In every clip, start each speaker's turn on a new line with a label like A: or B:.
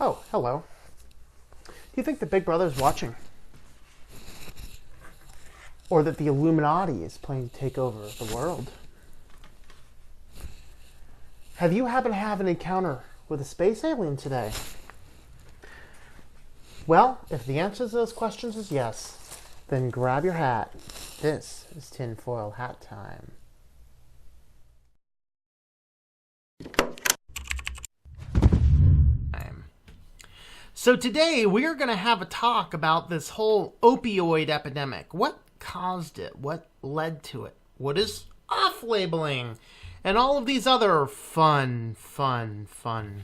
A: Oh, hello. Do you think that Big Brother's watching? Or that the Illuminati is planning to take over the world? Have you happened to have an encounter with a space alien today? Well, if the answer to those questions is yes, then grab your hat. This is tinfoil hat time. So today we are going to have a talk about this whole opioid epidemic. What caused it? What led to it? What is off-labeling? And all of these other fun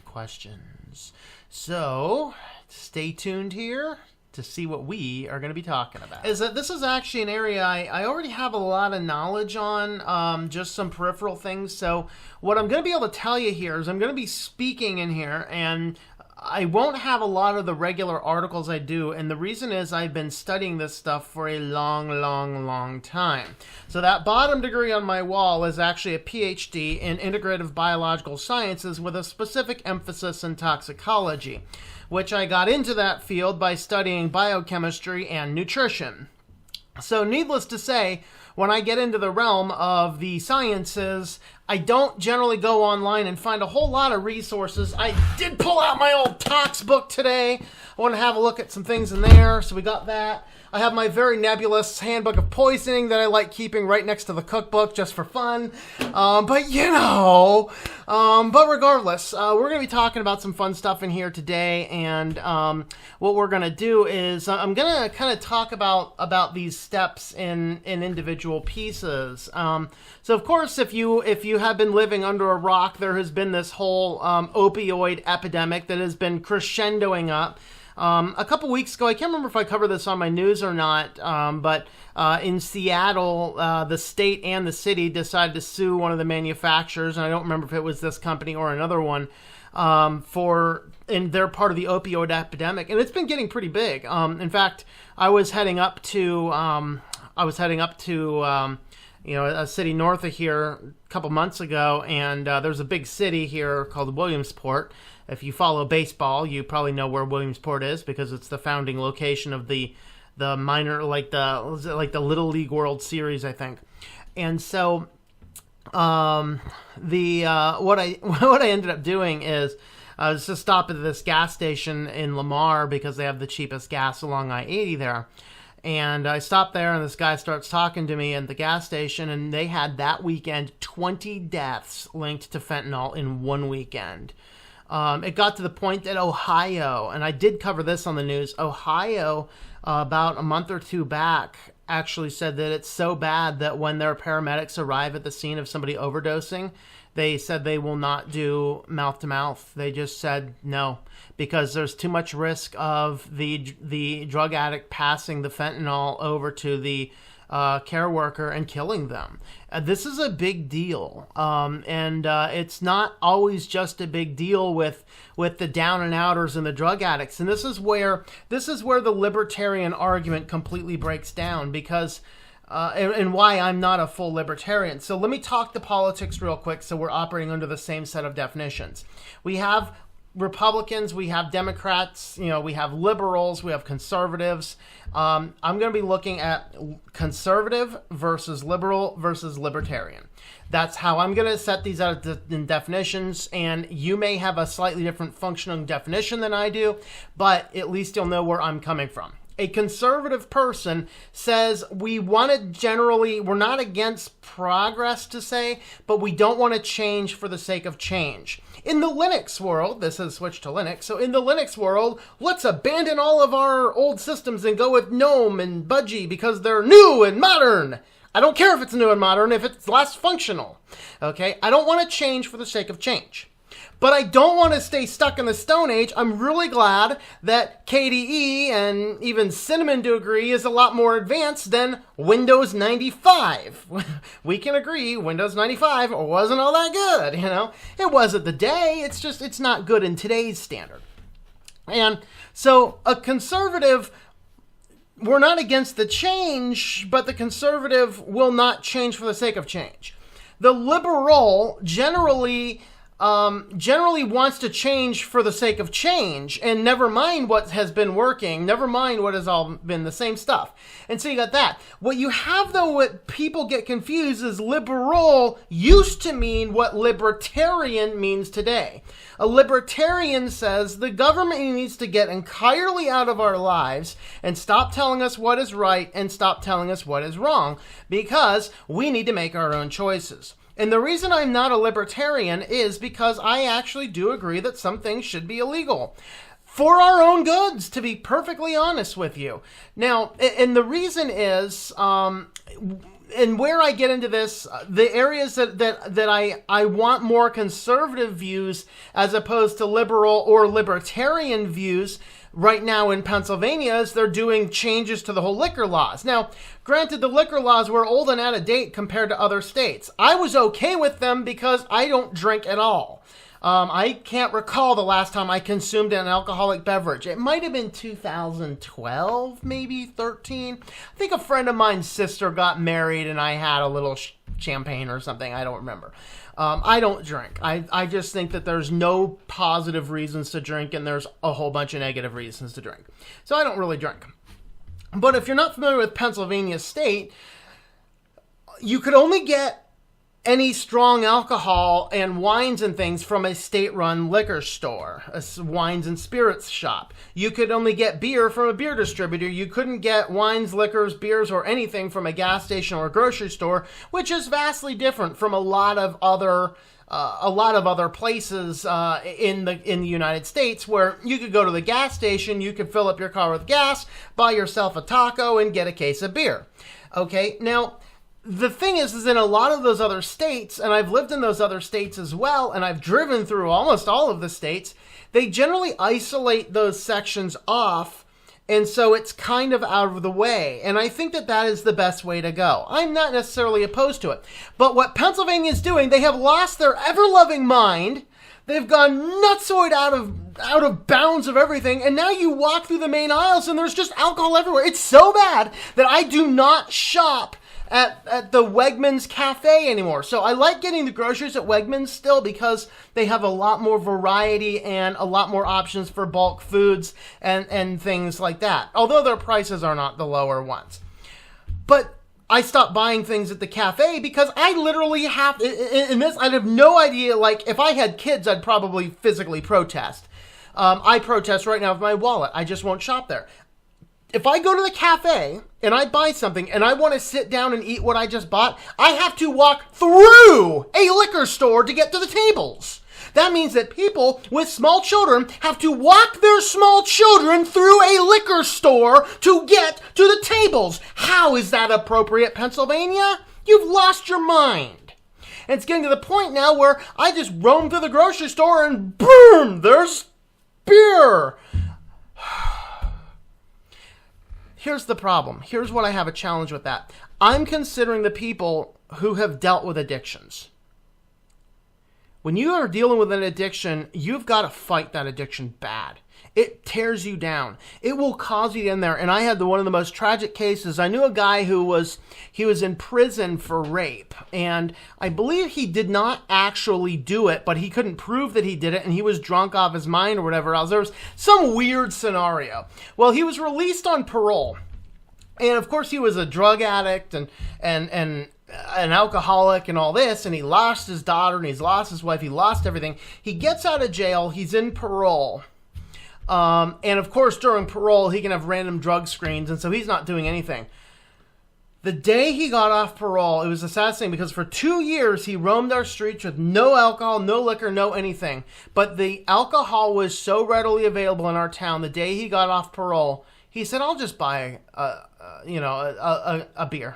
A: questions. So stay tuned here to see what we are going to be talking about. This is actually an area I already have a lot of knowledge on, just some peripheral things. So what I'm going to be able to tell you here is I'm going to be speaking in here, and I won't have a lot of the regular articles I do, and the reason is I've been studying this stuff for a long time. So that bottom degree on my wall is actually a PhD in integrative biological sciences with a specific emphasis in toxicology, which I got into that field by studying biochemistry and nutrition. So needless to say, when I get into the realm of the sciences, I don't generally go online and find a whole lot of resources. I did pull out my old tox book today. I want to have a look at some things in there, so we got that. I have my very nebulous handbook of poisoning that I like keeping right next to the cookbook just for fun. But regardless, we're going to be talking about some fun stuff in here today. And what we're going to do is I'm going to kind of talk about these steps in individual pieces. So of course, if you have been living under a rock, there has been this whole opioid epidemic that has been crescendoing up. A couple weeks ago, I can't remember if I covered this on my news or not, but in Seattle, the state and the city decided to sue one of the manufacturers, and I don't remember if it was this company or another one, and they're part of the opioid epidemic, and it's been getting pretty big. In fact, I was heading up to a city north of here a couple months ago, and there's a big city here called Williamsport. If you follow baseball, you probably know where Williamsport is because it's the founding location of the minor, like the Little League World Series, I think. And so, what I ended up doing is I was just stopped at this gas station in Lamar because they have the cheapest gas along I-80 there. And I stopped there, and this guy starts talking to me at the gas station, and they had that weekend 20 deaths linked to fentanyl in one weekend. It got to the point that Ohio, and I did cover this on the news, Ohio, about a month or two back, actually said that it's so bad that when their paramedics arrive at the scene of somebody overdosing, they said they will not do mouth-to-mouth. They just said no, because there's too much risk of the drug addict passing the fentanyl over to the care worker and killing them. This is a big deal, and it's not always just a big deal with the down and outers and the drug addicts. And this is where the libertarian argument completely breaks down, because and why I'm not a full libertarian. So let me talk the politics real quick, so we're operating under the same set of definitions. We have Republicans, we have Democrats, we have liberals, we have conservatives. I'm going to be looking at conservative versus liberal versus libertarian. That's how I'm going to set these out in definitions, and you may have a slightly different functioning definition than I do, but at least you'll know where I'm coming from. A conservative person says we're not against progress to say, but we don't want to change for the sake of change. In the Linux world, this has switched to Linux, so in the Linux world, let's abandon all of our old systems and go with GNOME and Budgie because they're new and modern. I don't care if it's new and modern, if it's less functional. Okay? I don't want to change for the sake of change. But I don't want to stay stuck in the Stone Age. I'm really glad that KDE and even Cinnamon to agree is a lot more advanced than Windows 95. We can agree Windows 95 wasn't all that good, It was at the day. It's just, it's not good in today's standard. And so a conservative, we're not against the change, but the conservative will not change for the sake of change. The liberal generally generally wants to change for the sake of change, and never mind what has been working, never mind what has all been the same stuff. And so you got that. What you have, though, what people get confused is liberal used to mean what libertarian means today. A libertarian says the government needs to get entirely out of our lives and stop telling us what is right and stop telling us what is wrong, because we need to make our own choices. And the reason I'm not a libertarian is because I actually do agree that some things should be illegal. For our own goods, to be perfectly honest with you. Now, and the reason is, and where I get into this, the areas that I want more conservative views as opposed to liberal or libertarian views right now in Pennsylvania is they're doing changes to the whole liquor laws. Now, granted, the liquor laws were old and out of date compared to other states. I was okay with them because I don't drink at all. I can't recall the last time I consumed an alcoholic beverage. It might have been 2012, maybe 13. I think a friend of mine's sister got married and I had a little champagne or something. I don't remember. I don't drink. I just think that there's no positive reasons to drink and there's a whole bunch of negative reasons to drink. So I don't really drink. But if you're not familiar with Pennsylvania state, you could only get any strong alcohol and wines and things from a state-run liquor store, a wines and spirits shop. You could only get beer from a beer distributor. You couldn't get wines, liquors, beers, or anything from a gas station or a grocery store, which is vastly different from a lot of other places in the United States, where you could go to the gas station, you could fill up your car with gas, buy yourself a taco, and get a case of beer. Okay, now, the thing is in a lot of those other states, and I've lived in those other states as well, and I've driven through almost all of the states, they generally isolate those sections off, and so it's kind of out of the way. And I think that that is the best way to go. I'm not necessarily opposed to it. But what Pennsylvania is doing, they have lost their ever-loving mind. They've gone nutsoid out of bounds of everything, and now you walk through the main aisles and there's just alcohol everywhere. It's so bad that I do not shop at the Wegmans Cafe anymore. So I like getting the groceries at Wegmans still because they have a lot more variety and a lot more options for bulk foods and things like that. Although their prices are not the lower ones. But I stopped buying things at the cafe because I literally have, in this, I have no idea, like, if I had kids, I'd probably physically protest. I protest right now with my wallet. I just won't shop there. If I go to the cafe and I buy something and I want to sit down and eat what I just bought, I have to walk through a liquor store to get to the tables. That means that people with small children have to walk their small children through a liquor store to get to the tables. How is that appropriate, Pennsylvania? You've lost your mind. And it's getting to the point now where I just roam through the grocery store and boom, there's beer. Here's the problem. Here's what I have a challenge with that. I'm considering the people who have dealt with addictions. When you are dealing with an addiction, you've got to fight that addiction bad. It tears you down. It will cause you in there. And I had one of the most tragic cases. I knew a guy who was in prison for rape. And I believe he did not actually do it, but he couldn't prove that he did it. And he was drunk off his mind or whatever else. There was some weird scenario. Well, he was released on parole. And of course he was a drug addict and an alcoholic and all this, and he lost his daughter and he's lost his wife, he lost everything. He gets out of jail, he's in parole. And of course during parole he can have random drug screens, and so he's not doing anything. The day he got off parole, it was the saddest thing because for 2 years he roamed our streets with no alcohol, no liquor, no anything. But the alcohol was so readily available in our town, the day he got off parole, he said, I'll just buy a beer.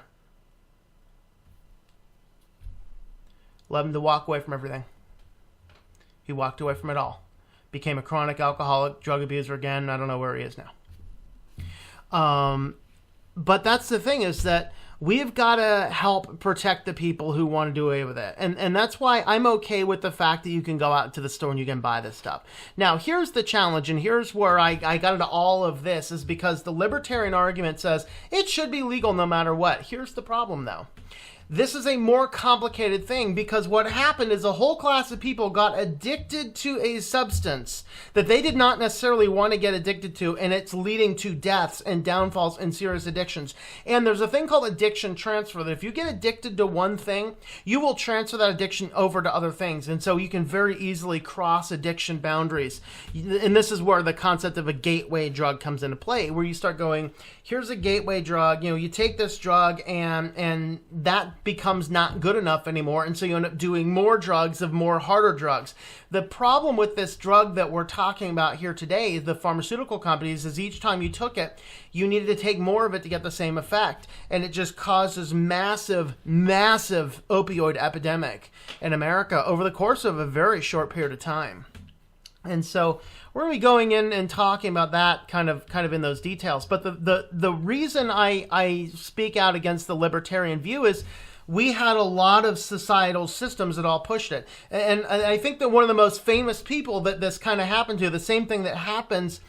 A: Led him to walk away from everything. He walked away from it all. Became a chronic alcoholic, drug abuser again. I don't know where he is now. But that's the thing, is that we've got to help protect the people who want to do away with it. And that's why I'm okay with the fact that you can go out to the store and you can buy this stuff. Now, here's the challenge, and here's where I got into all of this, is because the libertarian argument says it should be legal no matter what. Here's the problem, though. This is a more complicated thing because what happened is a whole class of people got addicted to a substance that they did not necessarily want to get addicted to, and it's leading to deaths and downfalls and serious addictions. And there's a thing called addiction transfer, that if you get addicted to one thing, you will transfer that addiction over to other things. And so you can very easily cross addiction boundaries. And this is where the concept of a gateway drug comes into play, where you start going, here's a gateway drug, you take this drug and that becomes not good enough anymore, and so you end up doing more drugs of more harder drugs. The problem with this drug that we're talking about here today, the pharmaceutical companies, is each time you took it, you needed to take more of it to get the same effect, and it just causes massive opioid epidemic in America over the course of a very short period of time. And so we're going to be going in and talking about that kind of in those details. But the reason I speak out against the libertarian view is we had a lot of societal systems that all pushed it. And I think that one of the most famous people that this kind of happened to, the same thing that happens,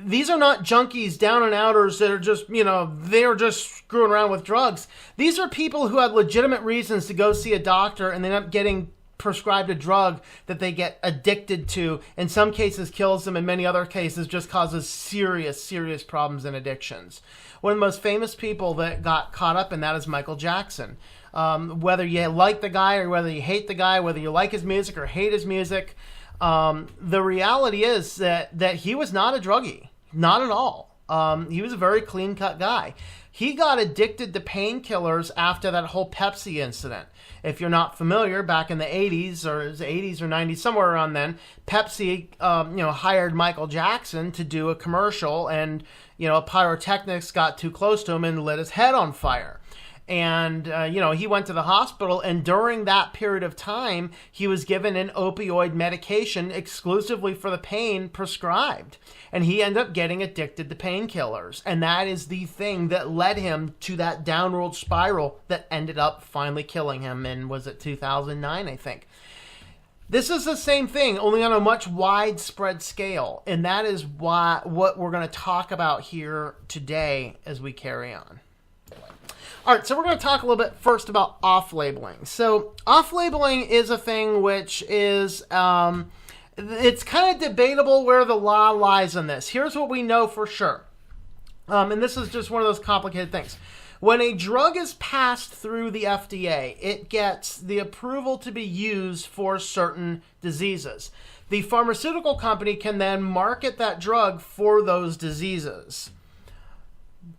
A: these are not junkies, down and outers that are just, they're just screwing around with drugs. These are people who had legitimate reasons to go see a doctor and they end up getting prescribed a drug that they get addicted to. In some cases kills them, in many other cases just causes serious problems and addictions. One of the most famous people that got caught up in that is Michael Jackson. Whether you like the guy or whether you hate the guy, whether you like his music or hate his music, the reality is that he was not a druggie. Not at all. He was a very clean-cut guy. He got addicted to painkillers after that whole Pepsi incident. If you're not familiar, back in the 80s or 90s, somewhere around then, Pepsi, hired Michael Jackson to do a commercial, and, a pyrotechnics got too close to him and lit his head on fire. And, he went to the hospital, and during that period of time, he was given an opioid medication exclusively for the pain prescribed. And he ended up getting addicted to painkillers. And that is the thing that led him to that downward spiral that ended up finally killing him in, was it 2009, I think. This is the same thing, only on a much widespread scale. And that is what we're going to talk about here today as we carry on. All right, so we're going to talk a little bit first about off-labeling. So off-labeling is a thing which is, it's kind of debatable where the law lies on this. Here's what we know for sure. And this is just one of those complicated things. When a drug is passed through the FDA, it gets the approval to be used for certain diseases. The pharmaceutical company can then market that drug for those diseases.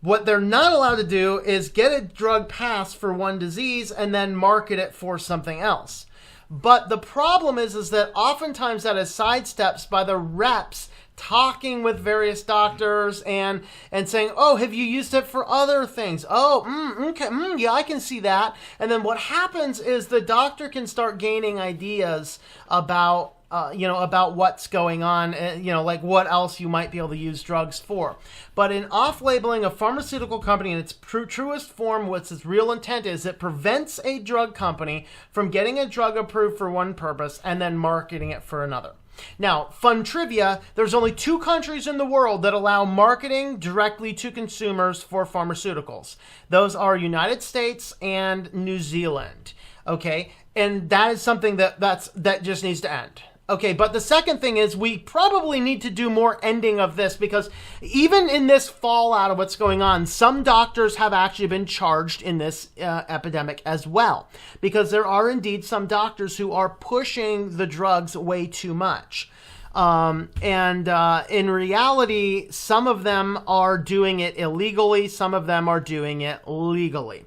A: What they're not allowed to do is get a drug passed for one disease and then market it for something else. But the problem is that oftentimes that is sidestepped by the reps talking with various doctors and saying, oh, have you used it for other things? Oh, okay, yeah, I can see that. And then what happens is the doctor can start gaining ideas about what's going on, like what else you might be able to use drugs for. But in off-labeling, a pharmaceutical company in its truest form, what's its real intent is, it prevents a drug company from getting a drug approved for one purpose and then marketing it for another. Now, fun trivia, there's only 2 countries in the world that allow marketing directly to consumers for pharmaceuticals. Those are United States and New Zealand. Okay, and that is something that just needs to end. Okay, but the second thing is we probably need to do more ending of this, because even in this fallout of what's going on, some doctors have actually been charged in this epidemic as well, because there are indeed some doctors who are pushing the drugs way too much. In reality, some of them are doing it illegally, some of them are doing it legally,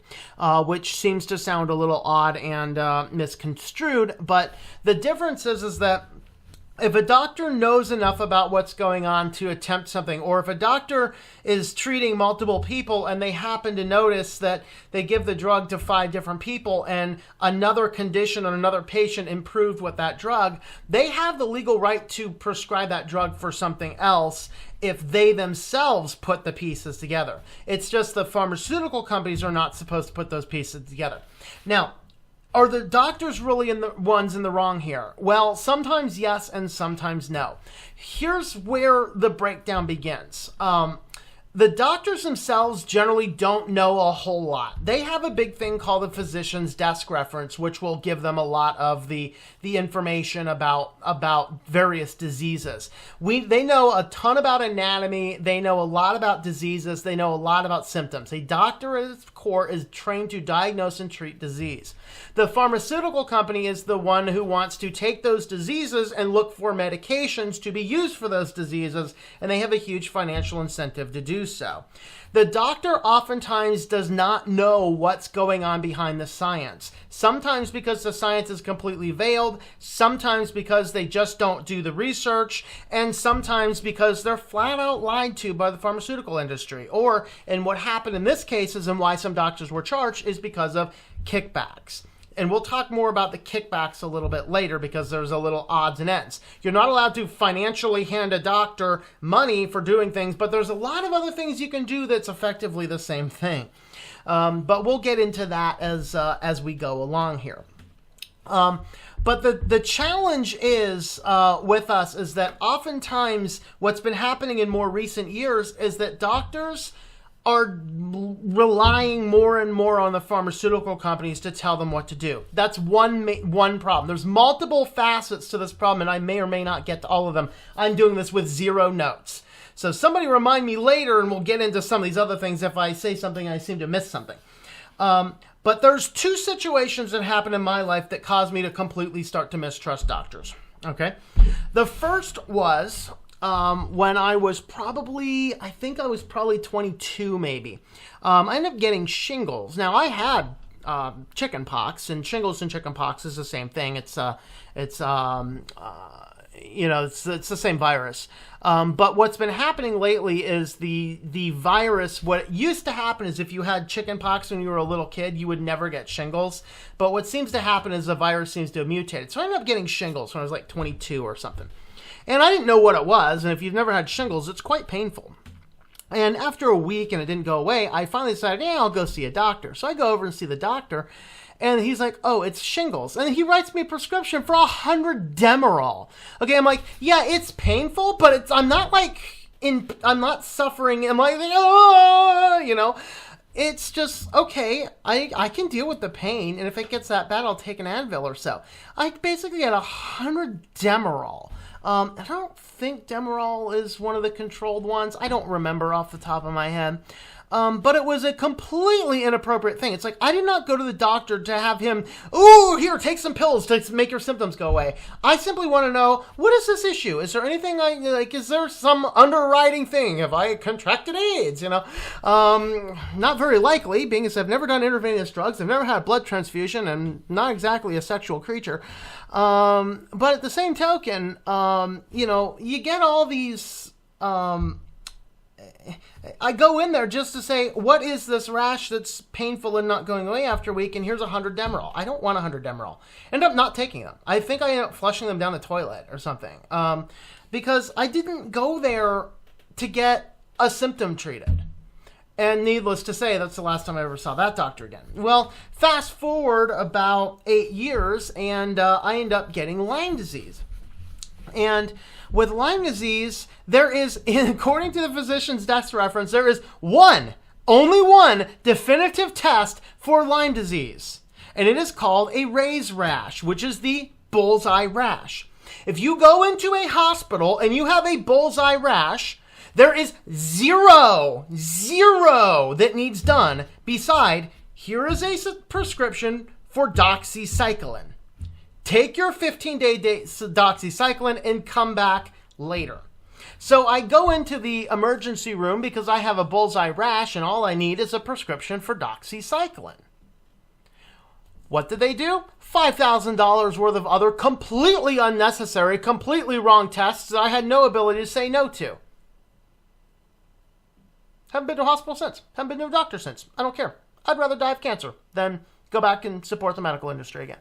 A: which seems to sound a little odd and misconstrued. But the difference is that if a doctor knows enough about what's going on to attempt something, or if a doctor is treating multiple people and they happen to notice that they give the drug to 5 different people and another condition on another patient improved with that drug, they have the legal right to prescribe that drug for something else if they themselves put the pieces together. It's just the pharmaceutical companies are not supposed to put those pieces together. Now, are the doctors really in the wrong here? Well, sometimes yes and sometimes no. Here's where the breakdown begins. The doctors themselves generally don't know a whole lot. They have a big thing called the physician's desk reference, which will give them a lot of the information about various diseases. They know a ton about anatomy. They know a lot about diseases. They know a lot about symptoms. A doctor at its core is trained to diagnose and treat disease. The pharmaceutical company is the one who wants to take those diseases and look for medications to be used for those diseases, and they have a huge financial incentive to do so. The doctor oftentimes does not know what's going on behind the science. Sometimes because the science is completely veiled, sometimes because they just don't do the research, and sometimes because they're flat out lied to by the pharmaceutical industry. Or, and what happened in this case is, and why some doctors were charged, is because of kickbacks. And we'll talk more about the kickbacks a little bit later because there's a little odds and ends. You're not allowed to financially hand a doctor money for doing things, but there's a lot of other things you can do that's effectively the same thing. But we'll get into that as we go along here. But the challenge is with us is that oftentimes what's been happening in more recent years is that doctors are relying more and more on the pharmaceutical companies to tell them what to do. That's one problem. There's multiple facets to this problem, and I may or may not get to all of them. I'm doing this with 0 notes. So somebody remind me later, and we'll get into some of these other things if I say something and I seem to miss something. But there's 2 situations that happened in my life that caused me to completely start to mistrust doctors. Okay? The first was when I was probably 22 maybe. I ended up getting shingles. Now I had chicken pox, and shingles and chicken pox is the same thing. It's the same virus. But what's been happening lately is the virus. What used to happen is if you had chicken pox when you were a little kid, you would never get shingles. But what seems to happen is the virus seems to have mutated. So I ended up getting shingles when I was like 22 or something. And I didn't know what it was, and if you've never had shingles, it's quite painful. And after a week and it didn't go away, I finally decided, I'll go see a doctor. So I go over and see the doctor, and he's like, oh, it's shingles. And he writes me a prescription for 100 Demerol. Okay, I'm like, yeah, it's painful, but I'm not suffering. I'm like, it's just, okay, I can deal with the pain, and if it gets that bad, I'll take an Advil or so. I basically had 100 Demerol. I don't think Demerol is one of the controlled ones. I don't remember off the top of my head. But it was a completely inappropriate thing. It's like, I did not go to the doctor to have him, here, take some pills to make your symptoms go away. I simply want to know, what is this issue? Is there anything is there some underwriting thing? Have I contracted AIDS? Not very likely, being as I've never done intravenous drugs. I've never had a blood transfusion and not exactly a sexual creature. But at the same token, you get all these, I go in there just to say, what is this rash that's painful and not going away after a week? And here's 100 Demerol. I don't want 100 Demerol. End up not taking them. I think I end up flushing them down the toilet or something. Because I didn't go there to get a symptom treated. And needless to say, that's the last time I ever saw that doctor again. Well, fast forward about 8 years, and I end up getting Lyme disease. And with Lyme disease, there is, according to the physician's desk reference, there is only one definitive test for Lyme disease. And it is called a Ray's rash, which is the bullseye rash. If you go into a hospital and you have a bullseye rash, there is zero that needs done beside, here is a prescription for doxycycline. Take your 15-day doxycycline and come back later. So I go into the emergency room because I have a bullseye rash and all I need is a prescription for doxycycline. What did they do? $5,000 worth of other completely unnecessary, completely wrong tests that I had no ability to say no to. Haven't been to a hospital since. Haven't been to a doctor since. I don't care. I'd rather die of cancer than go back and support the medical industry again.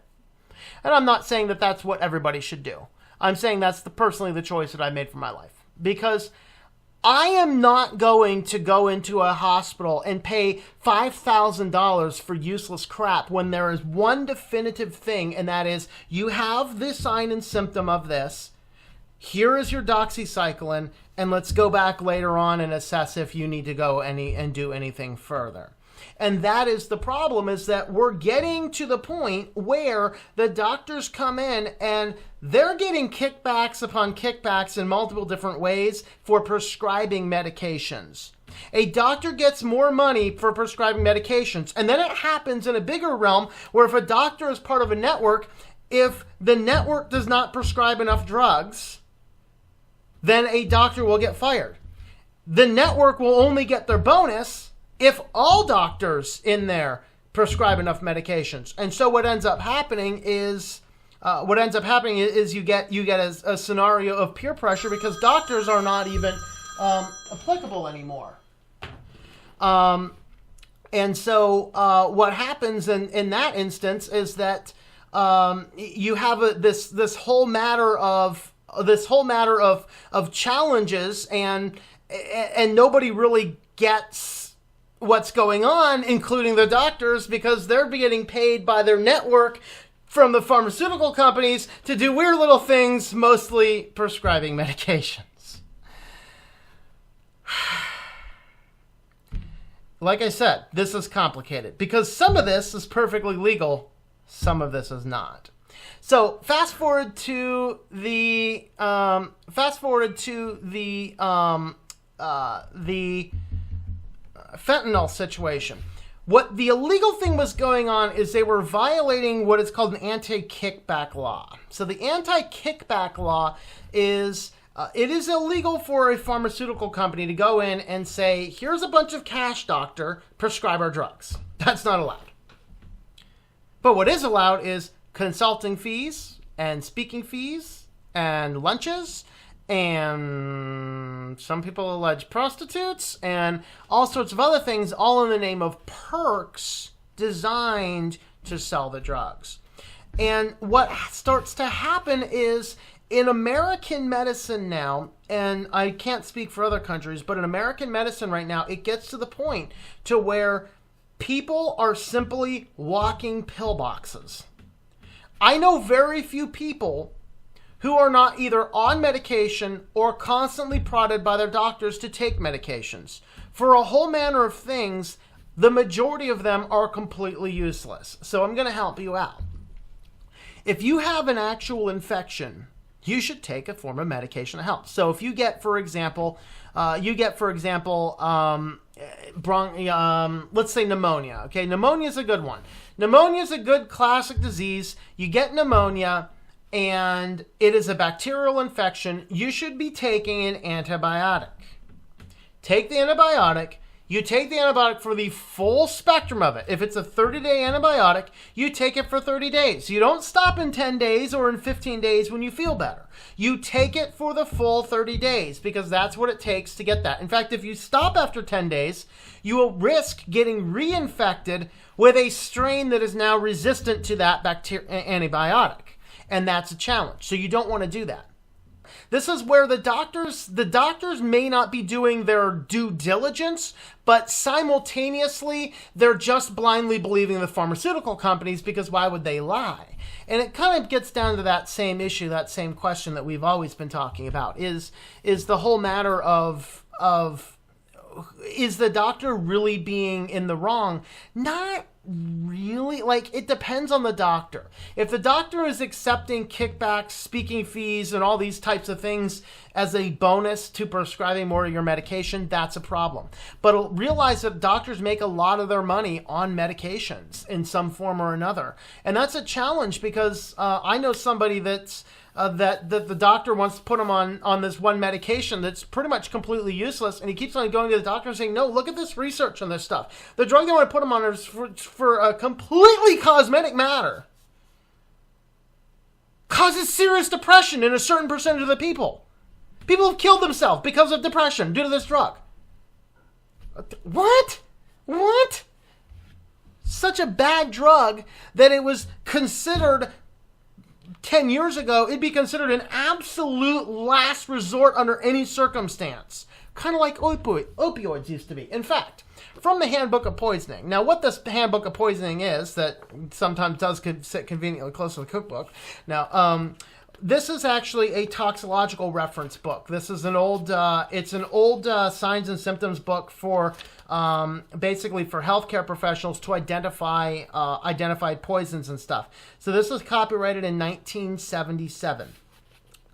A: And I'm not saying that that's what everybody should do. I'm saying that's personally the choice that I made for my life. Because I am not going to go into a hospital and pay $5,000 for useless crap when there is one definitive thing, and that is you have the sign and symptom of this. Here is your doxycycline, and let's go back later on and assess if you need to go and do anything further. And that is the problem, is that we're getting to the point where the doctors come in and they're getting kickbacks upon kickbacks in multiple different ways for prescribing medications. A doctor gets more money for prescribing medications. And then it happens in a bigger realm where if a doctor is part of a network, if the network does not prescribe enough drugs, then a doctor will get fired. The network will only get their bonus if all doctors in there prescribe enough medications. And so what ends up happening is you get a scenario of peer pressure because doctors are not even applicable anymore. And so what happens in that instance is that you have this whole matter of challenges, and nobody really gets what's going on, including the doctors, because they're getting paid by their network from the pharmaceutical companies to do weird little things, mostly prescribing medications. Like I said, this is complicated because some of this is perfectly legal, some of this is not. So fast forward to the fentanyl situation. What the illegal thing was going on is they were violating what is called an anti-kickback law. So the anti-kickback law is it is illegal for a pharmaceutical company to go in and say, here's a bunch of cash, doctor, prescribe our drugs. That's not allowed. But what is allowed is consulting fees and speaking fees and lunches, and some people allege prostitutes and all sorts of other things, all in the name of perks designed to sell the drugs. And what starts to happen is in American medicine now, and I can't speak for other countries, but in American medicine right now, it gets to the point to where people are simply walking pillboxes. I know very few people who are not either on medication or constantly prodded by their doctors to take medications. For a whole manner of things, the majority of them are completely useless. So I'm going to help you out. If you have an actual infection, you should take a form of medication to help. So if you get, for example, let's say pneumonia. Okay, pneumonia is a good one. Pneumonia is a good classic disease. You get pneumonia, and it is a bacterial infection. You should be taking an antibiotic. Take the antibiotic. You take the antibiotic for the full spectrum of it. If it's a 30-day antibiotic, you take it for 30 days. You don't stop in 10 days or in 15 days when you feel better. You take it for the full 30 days because that's what it takes to get that. In fact, if you stop after 10 days, you will risk getting reinfected with a strain that is now resistant to that antibiotic. And that's a challenge. So you don't want to do that. This is where the doctors may not be doing their due diligence, but simultaneously, they're just blindly believing the pharmaceutical companies because why would they lie? And it kind of gets down to that same issue, that same question that we've always been talking about, is the whole matter of is the doctor really being in the wrong? Not really. Like, it depends on the doctor. If the doctor is accepting kickbacks, speaking fees, and all these types of things as a bonus to prescribing more of your medication, that's a problem. But realize that doctors make a lot of their money on medications in some form or another. And that's a challenge because I know somebody that the doctor wants to put him on this one medication that's pretty much completely useless, and he keeps on going to the doctor and saying, no, look at this research on this stuff. The drug they want to put him on is for a completely cosmetic matter. Causes serious depression in a certain percentage of the people. People have killed themselves because of depression due to this drug. What? Such a bad drug that it was considered 10 years ago, it'd be considered an absolute last resort under any circumstance. Kind of like opioids used to be. In fact, from the Handbook of Poisoning. Now, what this Handbook of Poisoning is, that sometimes does sit conveniently close to the cookbook. Now, this is actually a toxicological reference book. This is an old, it's an old signs and symptoms book for basically for healthcare professionals to identify identified poisons and stuff. So this was copyrighted in 1977.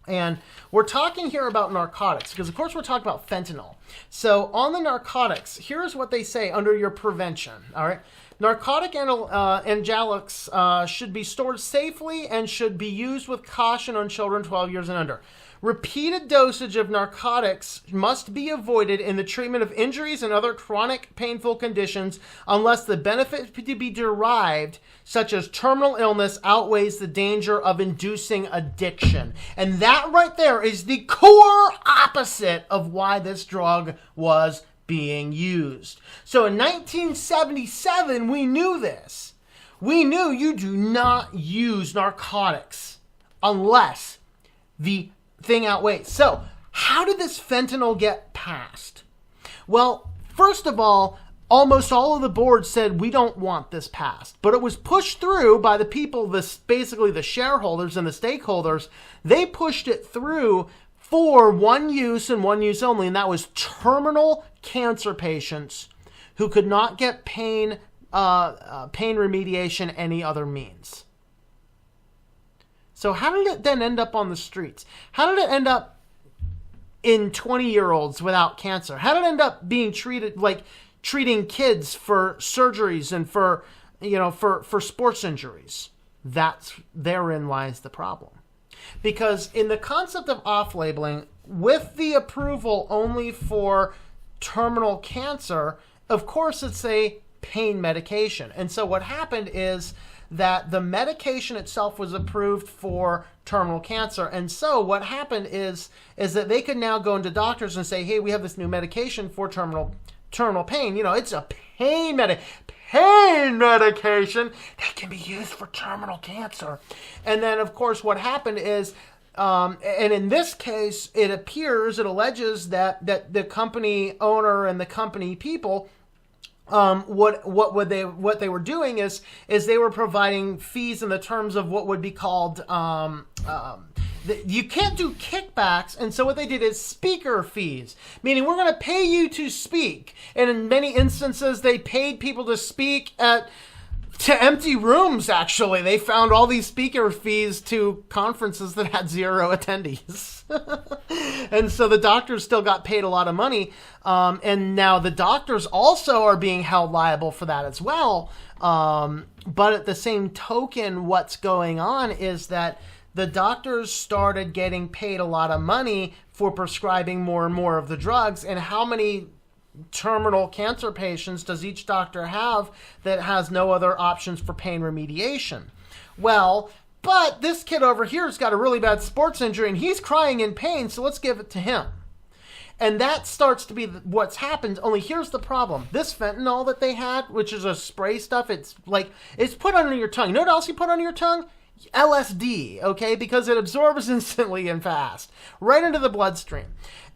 A: And we're talking here about narcotics because, of course, we're talking about fentanyl. So on the narcotics, here's what they say under your prevention, all right? Narcotic angelics should be stored safely and should be used with caution on children 12 years and under. Repeated dosage of narcotics must be avoided in the treatment of injuries and other chronic painful conditions unless the benefit to be derived, such as terminal illness, outweighs the danger of inducing addiction. And that right there is the core opposite of why this drug was being used. So in 1977, we knew this. We knew you do not use narcotics unless the thing outweighs. So how did this fentanyl get passed? Well, first of all, almost all of the boards said we don't want this passed, but it was pushed through by the people, basically the shareholders and the stakeholders. They pushed it through for one use and one use only, and that was terminal cancer patients who could not get pain remediation any other means. So how did it then end up on the streets? How did it end up in 20-year-olds without cancer? How did it end up being treated like treating kids for surgeries and for sports injuries? Therein lies the problem. Because in the concept of off-labeling, with the approval only for terminal cancer, of course it's a pain medication. And so what happened is that the medication itself was approved for terminal cancer. And so what happened is that they could now go into doctors and say, hey, we have this new medication for terminal pain. It's a pain medication that can be used for terminal cancer. And then, of course, what happened is, and in this case, it alleges that the company owner and the company people, what they were doing is they were providing fees in the terms of what would be called, you can't do kickbacks, and so what they did is speaker fees, meaning we're going to pay you to speak. And in many instances, they paid people to speak to empty rooms, actually. They found all these speaker fees to conferences that had 0 attendees. And so the doctors still got paid a lot of money. And now the doctors also are being held liable for that as well. But at the same token, what's going on is that the doctors started getting paid a lot of money for prescribing more and more of the drugs. And how many terminal cancer patients does each doctor have that has no other options for pain remediation? Well, but this kid over here has got a really bad sports injury and he's crying in pain, so let's give it to him. And that starts to be what's happened. Only here's the problem. This fentanyl that they had, which is a spray stuff, it's put under your tongue. You know what else you put under your tongue? LSD, okay? Because it absorbs instantly and fast, right into the bloodstream.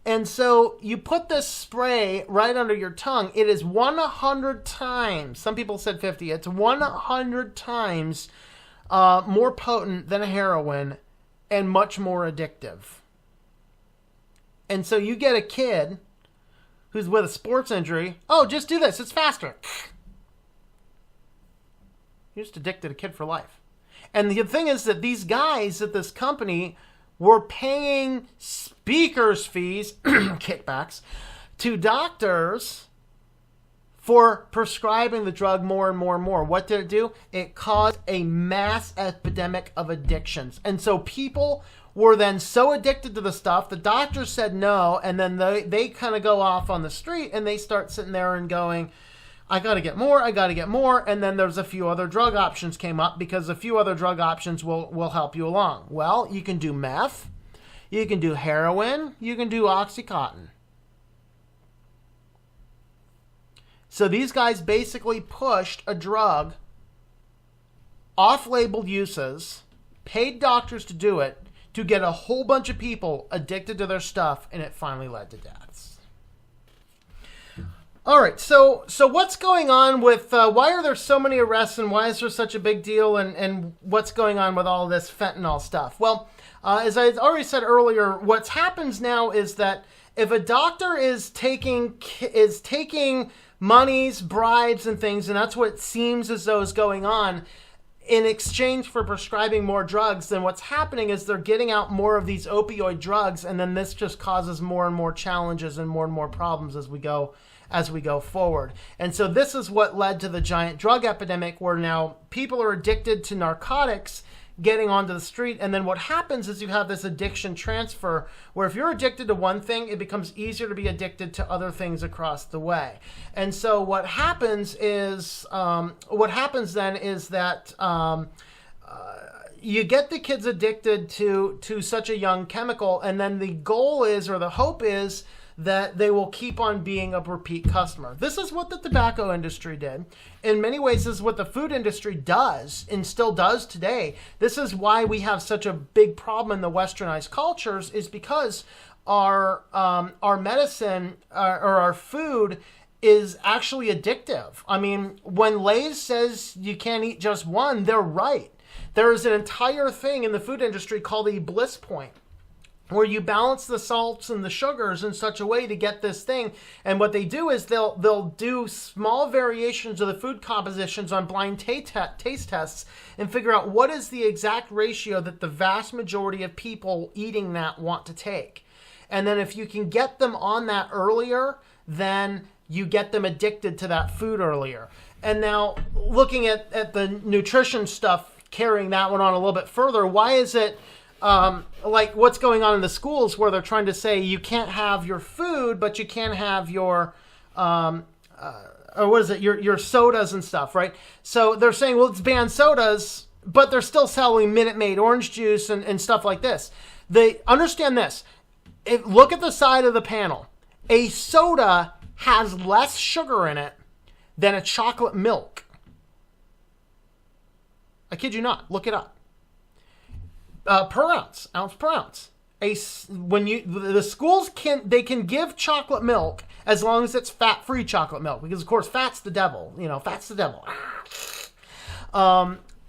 A: And so you put this spray right under your tongue. It is 100 times, some people said 50, it's 100 times more potent than heroin and much more addictive. And so you get a kid who's with a sports injury. Oh, just do this. It's faster. You're just addicted to a kid for life. And the thing is that these guys at this company were paying speakers fees, kickbacks, to doctors for prescribing the drug more and more and more. What did it do? It caused a mass epidemic of addictions. And so people were then so addicted to the stuff, the doctors said no, and then they kind of go off on the street and they start sitting there and going, I got to get more, and then there's a few other drug options came up because a few other drug options will help you along. Well, you can do meth, you can do heroin, you can do Oxycontin. So these guys basically pushed a drug, off-label uses, paid doctors to do it, to get a whole bunch of people addicted to their stuff, and it finally led to deaths. All right, so what's going on with why are there so many arrests and why is there such a big deal and what's going on with all this fentanyl stuff? Well, as I already said earlier, what happens now is that if a doctor is taking monies, bribes, and things, and that's what it seems as though is going on, in exchange for prescribing more drugs, then what's happening is they're getting out more of these opioid drugs, and then this just causes more and more challenges and more problems as we go forward. And so this is what led to the giant drug epidemic, where now people are addicted to narcotics getting onto the street. And then what happens is you have this addiction transfer where if you're addicted to one thing, it becomes easier to be addicted to other things across the way. And so what happens then is that you get the kids addicted to such a young chemical, and then the goal is, or the hope is, that they will keep on being a repeat customer. This is what the tobacco industry did. In many ways, this is what the food industry does and still does today. This is why we have such a big problem in the westernized cultures, is because our medicine or our food is actually addictive. I mean, when Lay's says you can't eat just one, they're right. There is an entire thing in the food industry called a bliss point, where you balance the salts and the sugars in such a way to get this thing. And what they do is they'll do small variations of the food compositions on blind taste tests and figure out what is the exact ratio that the vast majority of people eating that want to take. And then if you can get them on that earlier, then you get them addicted to that food earlier. And now looking at the nutrition stuff, carrying that one on a little bit further, why is it like what's going on in the schools where they're trying to say you can't have your food, but you can have your, or what is it, your sodas and stuff, right? So they're saying, well, it's banned sodas, but they're still selling Minute Maid orange juice and stuff like this. They understand this. Look at the side of the panel. A soda has less sugar in it than a chocolate milk. I kid you not. Look it up. Ounce per ounce. The schools can give chocolate milk as long as it's fat-free chocolate milk, because of course fat's the devil. Fat's the devil.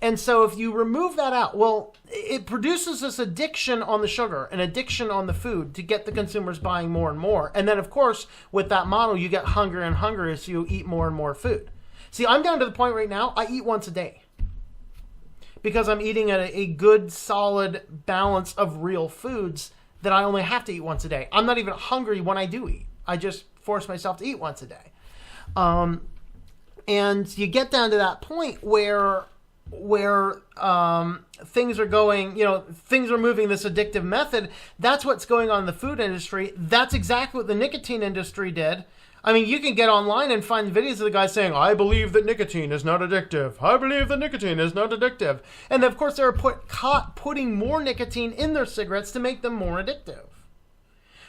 A: And so if you remove that out, well, it produces this addiction on the sugar, an addiction on the food to get the consumers buying more and more. And then of course with that model, you get hungrier and hungrier, so you eat more and more food. See, I'm down to the point right now, I eat once a day, because I'm eating a good, solid balance of real foods that I only have to eat once a day. I'm not even hungry when I do eat. I just force myself to eat once a day. And you get down to that point where things are going, things are moving this addictive method. That's what's going on in the food industry. That's exactly what the nicotine industry did. I mean, you can get online and find videos of the guy saying, I believe that nicotine is not addictive. I believe that nicotine is not addictive. And of course, they're putting more nicotine in their cigarettes to make them more addictive.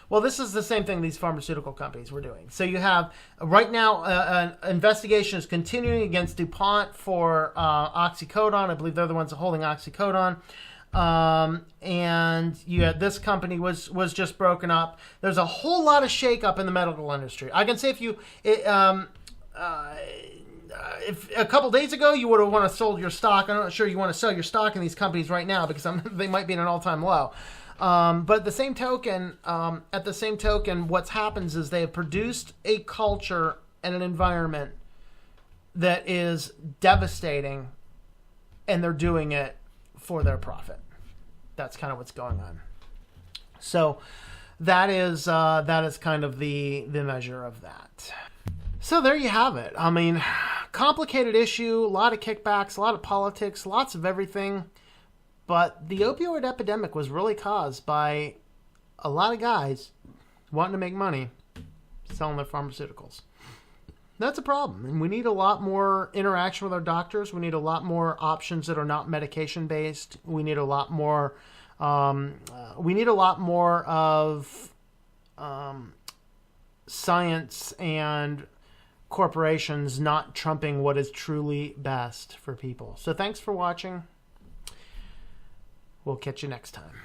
A: Well, this is the same thing these pharmaceutical companies were doing. So you have, right now, an investigation is continuing against DuPont for oxycodone. I believe they're the ones holding oxycodone. And this company was just broken up. There's a whole lot of shakeup in the medical industry. I can say if a couple days ago you would have want to sold your stock, I'm not sure you want to sell your stock in these companies right now, because they might be at an all-time low. But at the same token, what's happens is they have produced a culture and an environment that is devastating, and they're doing it for their profit. That's kind of what's going on. So that is kind of the measure of that. So there you have it. I mean, complicated issue, a lot of kickbacks, a lot of politics, lots of everything. But the opioid epidemic was really caused by a lot of guys wanting to make money selling their pharmaceuticals. That's a problem, and we need a lot more interaction with our doctors. We need a lot more options that are not medication-based. We need a lot more. Of science and corporations not trumping what is truly best for people. So thanks for watching. We'll catch you next time.